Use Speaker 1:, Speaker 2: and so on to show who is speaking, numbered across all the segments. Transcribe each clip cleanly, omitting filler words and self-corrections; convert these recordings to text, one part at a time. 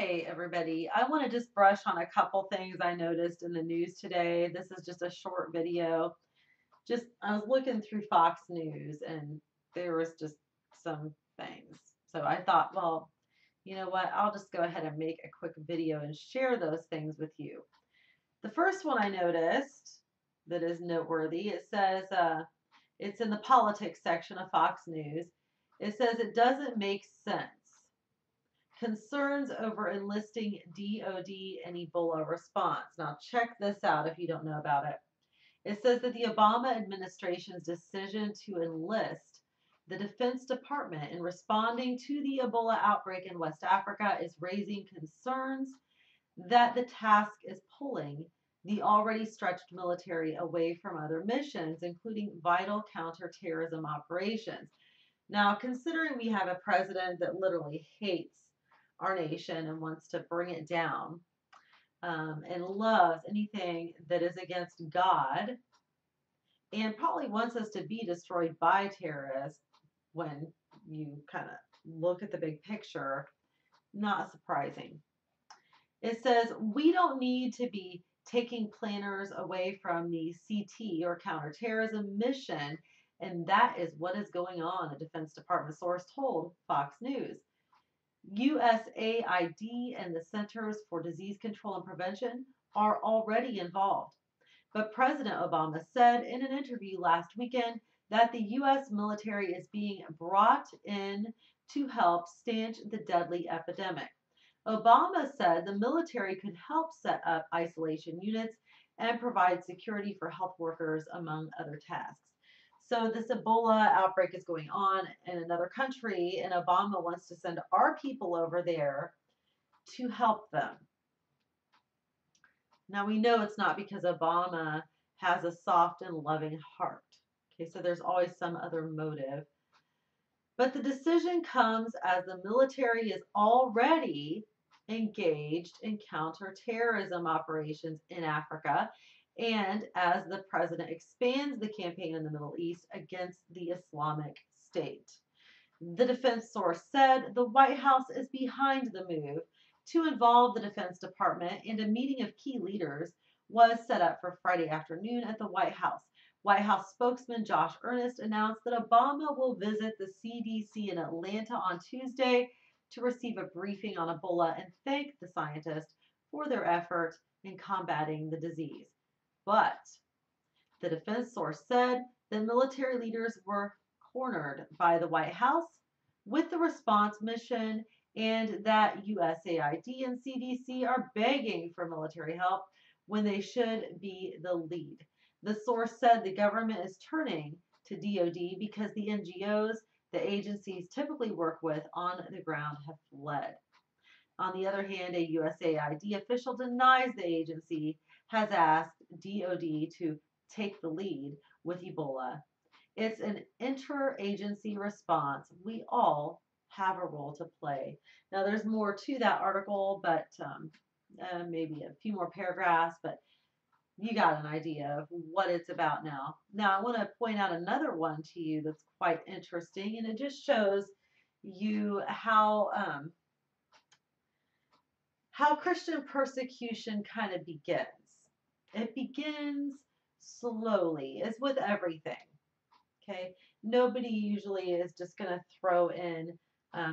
Speaker 1: Hey, everybody. I want to just brush on a couple things I noticed in the news today. This is just a short video. I was looking through Fox News and there was just some things. So I thought, well, you know what? I'll just go ahead and make a quick video and share those things with you. The first one I noticed that is noteworthy, it says, it's in the politics section of Fox News. It says it doesn't make sense. Concerns over enlisting DOD and Ebola response. Now, check this out if you don't know about it. It says that the Obama administration's decision to enlist the Defense Department in responding to the Ebola outbreak in West Africa is raising concerns that the task is pulling the already stretched military away from other missions, including vital counterterrorism operations. Now, considering we have a president that literally hates our nation and wants to bring it down, and loves anything that is against God, and probably wants us to be destroyed by terrorists when you kind of look at the big picture, not surprising. It says we don't need to be taking planners away from the CT or counterterrorism mission, and that is what is going on, a Defense Department source told Fox News. USAID and the Centers for Disease Control and Prevention are already involved. But President Obama said in an interview last weekend that the U.S. military is being brought in to help stanch the deadly epidemic. Obama said the military could help set up isolation units and provide security for health workers, among other tasks. So this Ebola outbreak is going on in another country, and Obama wants to send our people over there to help them. Now we know it's not because Obama has a soft and loving heart. Okay, so there's always some other motive. But the decision comes as the military is already engaged in counterterrorism operations in Africa, and as the president expands the campaign in the Middle East against the Islamic State. The defense source said the White House is behind the move to involve the Defense Department, and a meeting of key leaders was set up for Friday afternoon at the White House. White House spokesman Josh Earnest announced that Obama will visit the CDC in Atlanta on Tuesday to receive a briefing on Ebola and thank the scientists for their effort in combating the disease. But the defense source said that military leaders were cornered by the White House with the response mission, and that USAID and CDC are begging for military help when they should be the lead. The source said the government is turning to DOD because the NGOs the agencies typically work with on the ground have fled. On the other hand, a USAID official denies the agency has asked DOD to take the lead with Ebola. It's an interagency response. We all have a role to play. Now, there's more to that article, but maybe a few more paragraphs, but you got an idea of what it's about now. Now, I want to point out another one to you that's quite interesting, and it just shows you how Christian persecution kind of begins. It begins slowly, as with everything. Okay, nobody usually is just going to throw in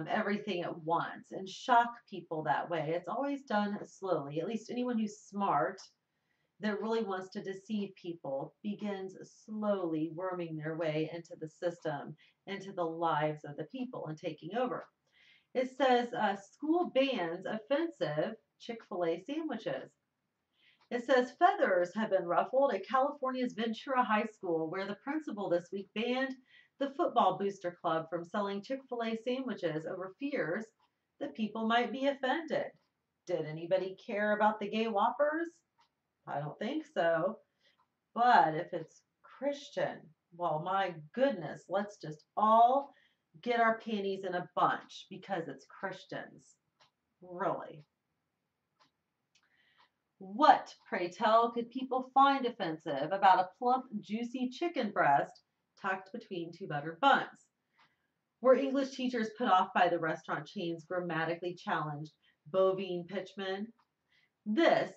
Speaker 1: everything at once and shock people that way. It's always done slowly. At least anyone who's smart that really wants to deceive people begins slowly worming their way into the system, into the lives of the people and taking over. It says school bans offensive Chick-fil-A sandwiches. It says feathers have been ruffled at California's Ventura High School, where the principal this week banned the Football Booster Club from selling Chick-fil-A sandwiches over fears that people might be offended. Did anybody care about the gay Whoppers? I don't think so. But if it's Christian, well, my goodness, let's just all get our panties in a bunch because it's Christians. Really. What, pray tell, could people find offensive about a plump, juicy chicken breast tucked between two buttered buns? Were English teachers put off by the restaurant chain's grammatically challenged bovine pitchmen. This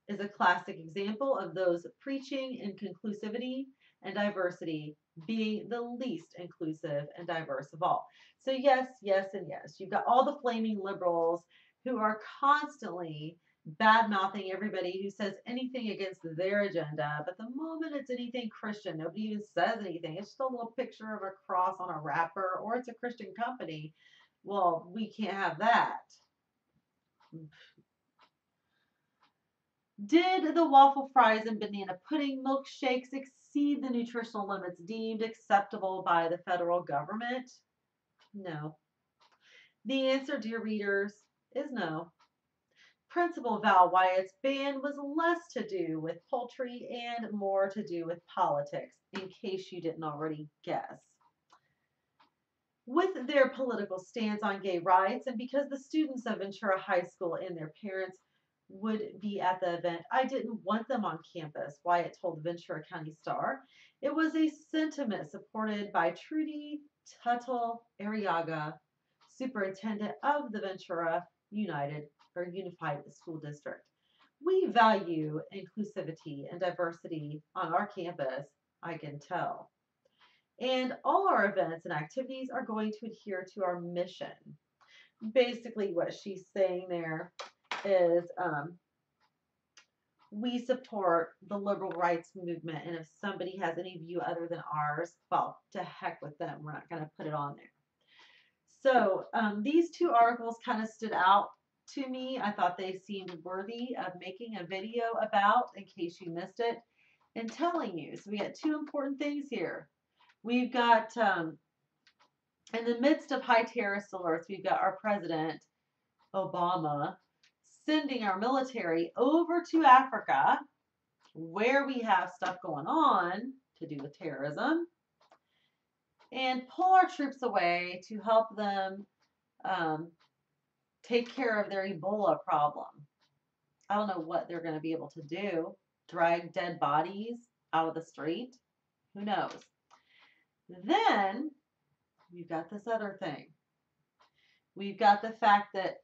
Speaker 1: is a classic example of those preaching inclusivity and diversity being the least inclusive and diverse of all. So, yes, yes, and yes. You've got all the flaming liberals who are constantly bad mouthing everybody who says anything against their agenda. But the moment it's anything Christian, nobody even says anything. It's just a little picture of a cross on a wrapper, or it's a Christian company. Well, we can't have that. Did the waffle fries and banana pudding milkshakes exceed the nutritional limits deemed acceptable by the federal government? No. The answer, dear readers, is no. Principal Val Wyatt's ban was less to do with poultry and more to do with politics, in case you didn't already guess. With their political stance on gay rights, and because the students of Ventura High School and their parents would be at the event, I didn't want them on campus, Wyatt told the Ventura County Star. It was a sentiment supported by Trudy Tuttle Arriaga, superintendent of the Ventura Unified School District. We value inclusivity and diversity on our campus, I can tell. And all our events and activities are going to adhere to our mission. Basically, what she's saying there is we support the liberal rights movement, and if somebody has any view other than ours, well, to heck with them. We're not going to put it on there. So these two articles kind of stood out to me. I thought they seemed worthy of making a video about, in case you missed it, and telling you. So we got two important things here. We've got, in the midst of high terrorist alerts, we've got our president, Obama, sending our military over to Africa, where we have stuff going on to do with terrorism, and pull our troops away to help them take care of their Ebola problem. I don't know what they're going to be able to do. Drag dead bodies out of the street? Who knows? Then you've got this other thing. We've got the fact that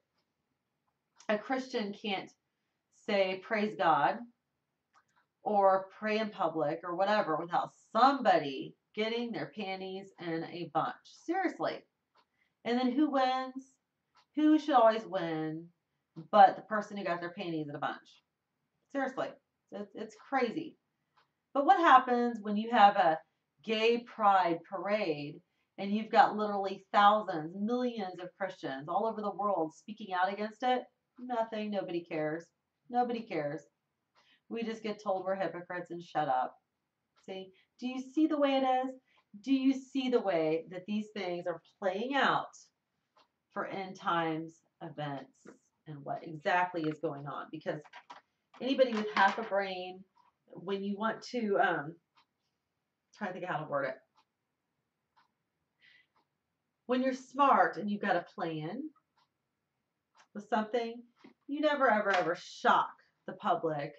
Speaker 1: a Christian can't say praise God or pray in public or whatever without somebody getting their panties in a bunch. Seriously. And then who wins? Who should always win but the person who got their panties in a bunch? Seriously. It's crazy. But what happens when you have a gay pride parade and you've got literally thousands, millions of Christians all over the world speaking out against it? Nothing. Nobody cares. Nobody cares. We just get told we're hypocrites and shut up. See? Do you see the way it is? Do you see the way that these things are playing out for end times events and what exactly is going on? Because anybody with half a brain, when you want to, try to think of how to word it. When you're smart and you've got a plan with something, you never, ever, ever shock the public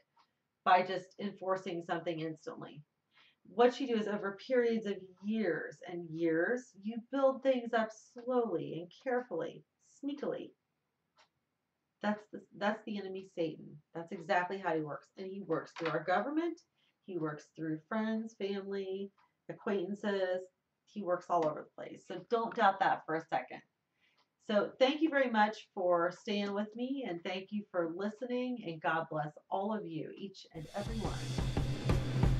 Speaker 1: by just enforcing something instantly. What you do is over periods of years and years, you build things up slowly and carefully, sneakily. That's the enemy, Satan. That's exactly how he works. And he works through our government. He works through friends, family, acquaintances. He works all over the place. So don't doubt that for a second. So thank you very much for staying with me, and thank you for listening, and God bless all of you, each and every one.